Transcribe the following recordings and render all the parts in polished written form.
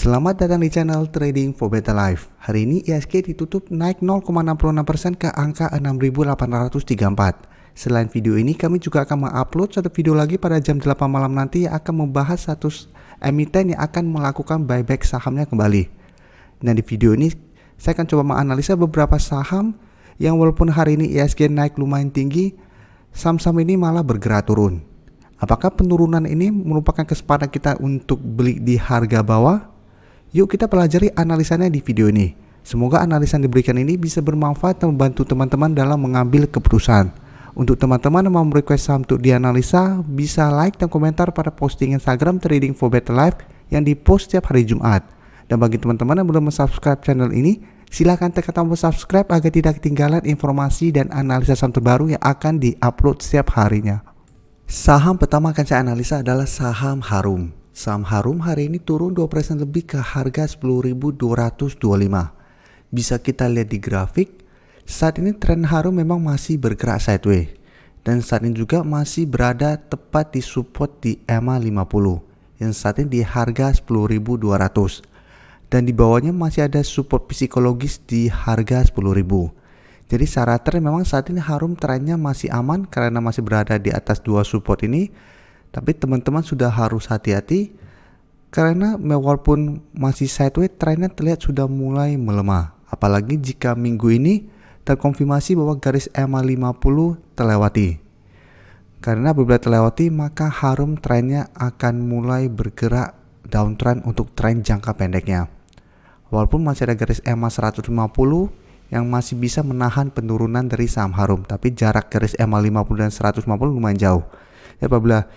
Selamat datang di channel Trading for Better Life. Hari ini IHSG ditutup naik 0,66% ke angka 6.834. Selain video ini, kami juga akan mengupload satu video lagi pada jam 8 malam nanti yang akan membahas satu emiten yang akan melakukan buyback sahamnya kembali. Nah, di video ini saya akan coba menganalisa beberapa saham yang walaupun hari ini IHSG naik lumayan tinggi, saham-saham ini malah bergerak turun. Apakah penurunan ini merupakan kesempatan kita untuk beli di harga bawah? Yuk kita pelajari analisanya di video ini. Semoga analisa yang diberikan ini bisa bermanfaat dan membantu teman-teman dalam mengambil keputusan. Untuk teman-teman yang mau request saham untuk dianalisa, bisa like dan komentar pada posting Instagram Trading for Better Life yang dipost setiap hari Jumat. Dan bagi teman-teman yang belum subscribe channel ini, silakan tekan tombol subscribe agar tidak ketinggalan informasi dan analisa saham terbaru yang akan diupload setiap harinya. Saham pertama akan saya analisa adalah saham Harum. Saham Harum hari ini turun 2% lebih ke harga 10.225. Bisa kita lihat di grafik, saat ini tren Harum memang masih bergerak sideways. Dan saat ini juga masih berada tepat di support di EMA 50 yang saat ini di harga 10.200. Dan di bawahnya masih ada support psikologis di harga 10.000. Jadi secara tren memang saat ini Harum trennya masih aman karena masih berada di atas dua support ini. Tapi teman-teman sudah harus hati-hati karena walaupun masih sideways, trennya terlihat sudah mulai melemah. Apalagi jika minggu ini terkonfirmasi bahwa garis EMA 50 terlewati. Karena apabila terlewati, maka Harum trennya akan mulai bergerak downtrend untuk tren jangka pendeknya. Walaupun masih ada garis EMA 150 yang masih bisa menahan penurunan dari saham Harum, tapi jarak garis EMA 50 dan 150 lumayan jauh. Apabila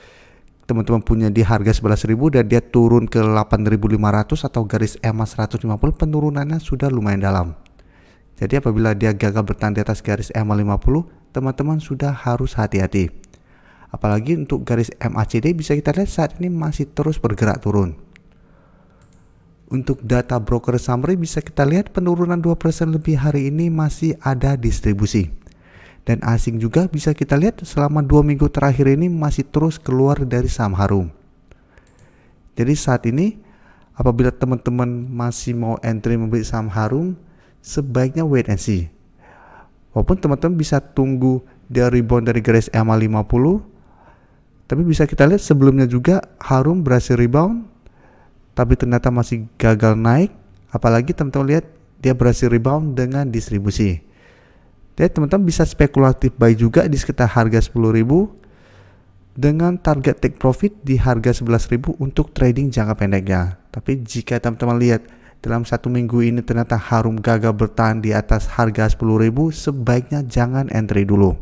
teman-teman punya di harga 11.000 dan dia turun ke 8.500 atau garis EMA 150, penurunannya sudah lumayan dalam. Jadi apabila dia gagal bertahan di atas garis EMA 50, teman-teman sudah harus hati-hati. Apalagi untuk garis MACD bisa kita lihat saat ini masih terus bergerak turun. Untuk data broker summary bisa kita lihat penurunan 2% lebih hari ini masih ada distribusi. Dan asing juga bisa kita lihat selama 2 minggu terakhir ini masih terus keluar dari saham Harum. Jadi saat ini apabila teman-teman masih mau entry membeli saham Harum, sebaiknya wait and see. Walaupun teman-teman bisa tunggu dia rebound dari garis EMA 50, tapi bisa kita lihat sebelumnya juga Harum berhasil rebound, tapi ternyata masih gagal naik. Apalagi teman-teman lihat dia berhasil rebound dengan distribusi. Jadi teman-teman bisa spekulatif buy juga di sekitar harga 10.000 dengan target take profit di harga 11.000 untuk trading jangka pendeknya. Tapi jika teman-teman lihat dalam satu minggu ini ternyata Harum gagal bertahan di atas harga 10.000, sebaiknya jangan entry dulu.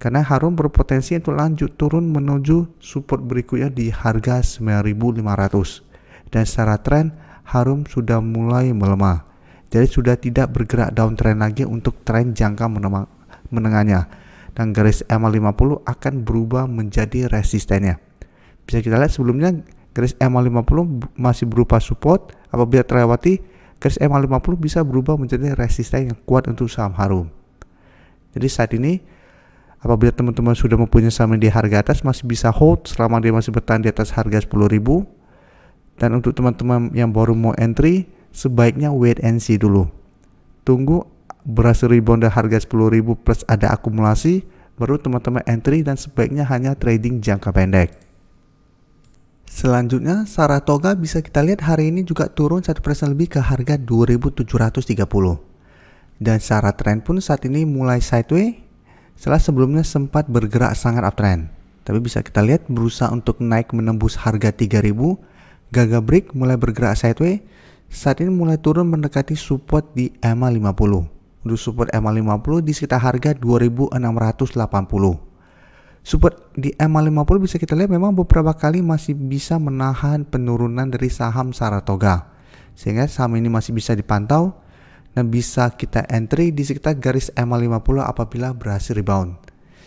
Karena Harum berpotensi untuk lanjut turun menuju support berikutnya di harga 9.500. Dan secara tren Harum sudah mulai melemah. Jadi sudah tidak bergerak downtrend lagi untuk tren jangka menengahnya. Dan garis EMA 50 akan berubah menjadi resistennya. Bisa kita lihat sebelumnya garis EMA 50 masih berupa support. Apabila terlewati, garis EMA 50 bisa berubah menjadi resisten yang kuat untuk saham Harum. Jadi saat ini apabila teman-teman sudah mempunyai saham di harga atas, masih bisa hold selama dia masih bertahan di atas harga 10.000. Dan untuk teman-teman yang baru mau entry, sebaiknya wait and see dulu. Tunggu berhasil rebound dari harga 10.000 plus ada akumulasi, baru teman-teman entry dan sebaiknya hanya trading jangka pendek. Selanjutnya Saratoga bisa kita lihat hari ini juga turun 1% lebih ke harga 2.730. Dan secara tren pun saat ini mulai sideways setelah sebelumnya sempat bergerak sangat uptrend. Tapi bisa kita lihat berusaha untuk naik menembus harga 3.000, gagal break mulai bergerak sideways. Saat ini mulai turun mendekati support di EMA 50. Untuk support EMA 50 di sekitar harga 2.680. Support di EMA 50 bisa kita lihat memang beberapa kali masih bisa menahan penurunan dari saham Saratoga. Sehingga saham ini masih bisa dipantau dan bisa kita entry di sekitar garis EMA 50 apabila berhasil rebound.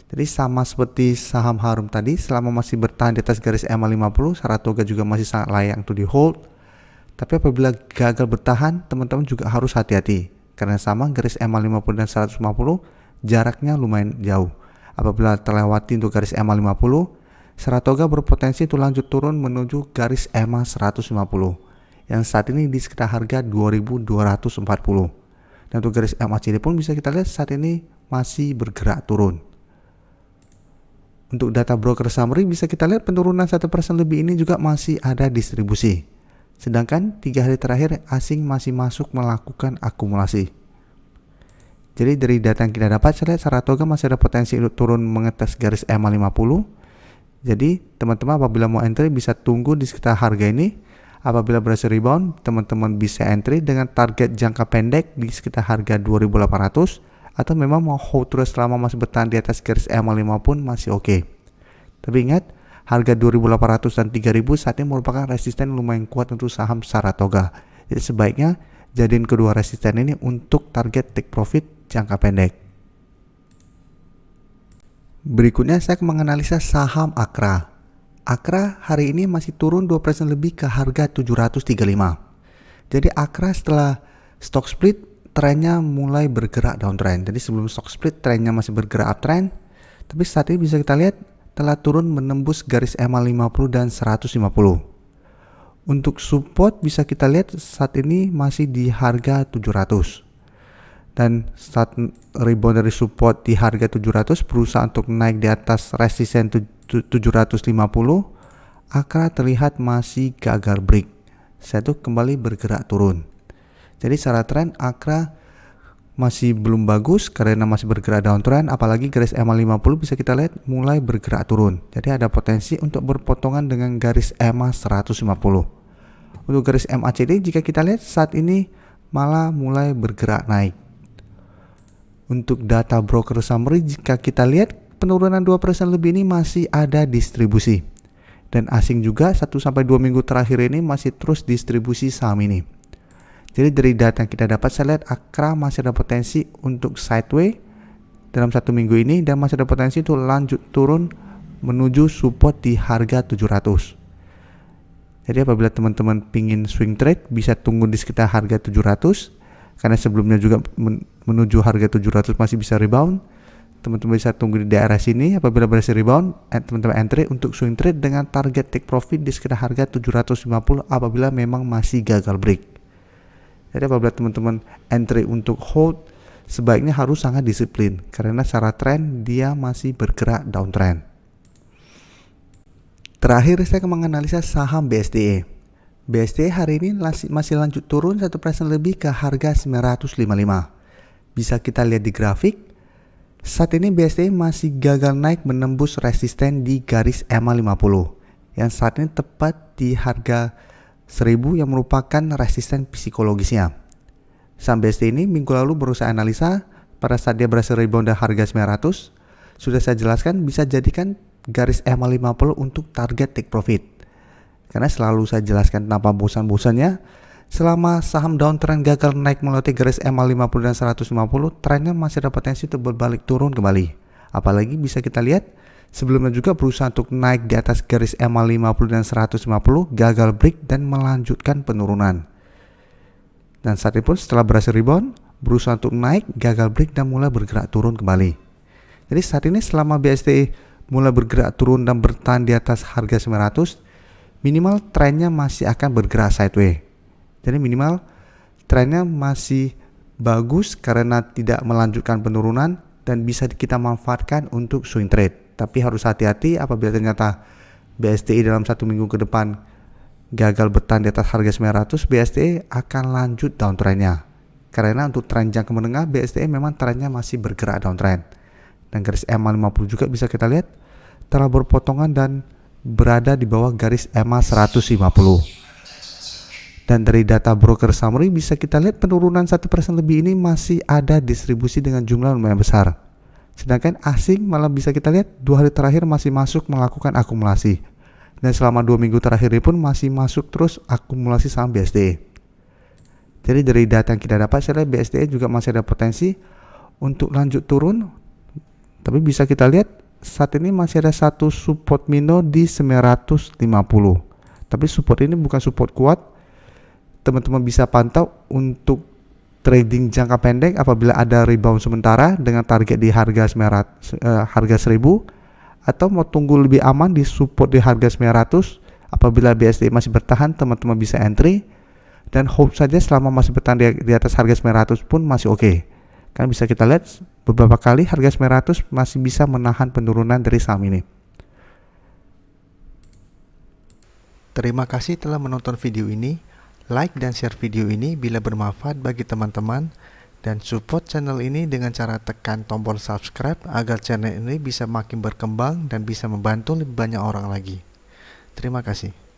Jadi sama seperti saham Harum tadi, selama masih bertahan di atas garis EMA 50, Saratoga juga masih sangat layak untuk di hold. Tapi apabila gagal bertahan, teman-teman juga harus hati-hati. Karena sama garis EMA 50 dan 150 jaraknya lumayan jauh. Apabila terlewati untuk garis EMA 50, Saratoga berpotensi untuk lanjut turun menuju garis EMA 150. yang saat ini di sekitar harga 2240. Dan untuk garis MACD pun bisa kita lihat saat ini masih bergerak turun. Untuk data broker summary bisa kita lihat penurunan 1% lebih ini juga masih ada distribusi. Sedangkan 3 hari terakhir asing masih masuk melakukan akumulasi. Jadi dari data yang kita dapat, saya lihat Saratoga masih ada potensi untuk turun mengetes garis EMA 50. Jadi teman-teman apabila mau entry bisa tunggu di sekitar harga ini. Apabila berhasil rebound, teman-teman bisa entry dengan target jangka pendek di sekitar harga 2800, atau memang mau hold terus selama masih bertahan di atas garis EMA 5 pun masih oke. Tapi ingat, harga 2800 dan 3000 saat ini merupakan resisten lumayan kuat untuk saham Saratoga. Jadi sebaiknya jadiin kedua resisten ini untuk target take profit jangka pendek. Berikutnya saya akan menganalisa saham Akra. Akra hari ini masih turun 2% lebih ke harga 735. Jadi Akra setelah stock split trennya mulai bergerak downtrend. Jadi sebelum stock split trennya masih bergerak uptrend, tapi saat ini bisa kita lihat telah turun menembus garis EMA 50 dan 150. Untuk support bisa kita lihat saat ini masih di harga 700. Dan saat rebound dari support di harga 700 berusaha untuk naik di atas resisten 750, Akra terlihat masih gagal break. Saya tuh kembali bergerak turun. Jadi secara tren Akra masih belum bagus karena masih bergerak downtrend, apalagi garis EMA 50 bisa kita lihat mulai bergerak turun. Jadi ada potensi untuk berpotongan dengan garis EMA 150. Untuk garis MACD jika kita lihat saat ini malah mulai bergerak naik. Untuk data broker summary jika kita lihat penurunan 2% lebih ini masih ada distribusi. Dan asing juga 1-2 minggu terakhir ini masih terus distribusi saham ini. Jadi dari data yang kita dapat saya lihat Akra masih ada potensi untuk sideways dalam 1 minggu ini dan masih ada potensi untuk lanjut turun menuju support di harga 700. Jadi apabila teman-teman pingin swing trade bisa tunggu di sekitar harga 700. Karena sebelumnya juga menuju harga 700 masih bisa rebound. Teman-teman bisa tunggu di daerah sini. Apabila berhasil rebound, teman-teman entry untuk swing trade dengan target take profit di sekitar harga 750 apabila memang masih gagal break. Jadi apabila teman-teman entry untuk hold, sebaiknya harus sangat disiplin karena secara tren dia masih bergerak downtrend. Terakhir saya akan menganalisa saham BSDE. BSDE hari ini masih lanjut turun 1% lebih ke harga 955. Bisa kita lihat di grafik. Saat ini BSDE masih gagal naik menembus resisten di garis EMA 50 yang saat ini tepat di harga 1000 yang merupakan resisten psikologisnya. Saham BSDE ini minggu lalu baru saya analisa pada saat dia berhasil rebound dari harga 900. Sudah saya jelaskan bisa jadikan garis EMA 50 untuk target take profit. Karena selalu saya jelaskan tanpa bosan-bosannya, selama saham downtrend gagal naik melewati garis EMA 50 dan 150, trennya masih ada potensi untuk berbalik turun kembali. Apalagi bisa kita lihat sebelumnya juga berusaha untuk naik di atas garis EMA 50 dan 150, gagal break dan melanjutkan penurunan. Dan saat itu pun setelah berhasil rebound, berusaha untuk naik, gagal break dan mulai bergerak turun kembali. Jadi saat ini selama BSDE mulai bergerak turun dan bertahan di atas harga 900, minimal trennya masih akan bergerak sideways. Jadi minimal trennya masih bagus karena tidak melanjutkan penurunan dan bisa kita manfaatkan untuk swing trade. Tapi harus hati-hati apabila ternyata BSDE dalam 1 minggu ke depan gagal bertahan di atas harga 900, BSDE akan lanjut downtrendnya. Karena untuk tren jangka menengah BSDE memang trennya masih bergerak downtrend. Dan garis EMA 50 juga bisa kita lihat telah berpotongan dan berada di bawah garis EMA 150. Dan dari data broker summary bisa kita lihat penurunan 1% lebih ini masih ada distribusi dengan jumlah lumayan besar. Sedangkan asing malah bisa kita lihat 2 hari terakhir masih masuk melakukan akumulasi. Dan selama 2 minggu terakhir ini pun masih masuk terus akumulasi saham BSDE. Jadi dari data yang kita dapat saya lihat BSDE juga masih ada potensi untuk lanjut turun. Tapi bisa kita lihat saat ini masih ada satu support minor di 950. Tapi support ini bukan support kuat. Teman-teman bisa pantau untuk trading jangka pendek apabila ada rebound sementara dengan target di harga 1000 atau mau tunggu lebih aman di support di harga 900. Apabila BSDE masih bertahan, teman-teman bisa entry. dan hold saja selama masih bertahan di atas harga 900 pun masih oke. Kan bisa kita lihat beberapa kali harga 900 masih bisa menahan penurunan dari saham ini. Terima kasih telah menonton video ini. Like dan share video ini bila bermanfaat bagi teman-teman, dan support channel ini dengan cara tekan tombol subscribe agar channel ini bisa makin berkembang dan bisa membantu lebih banyak orang lagi. Terima kasih.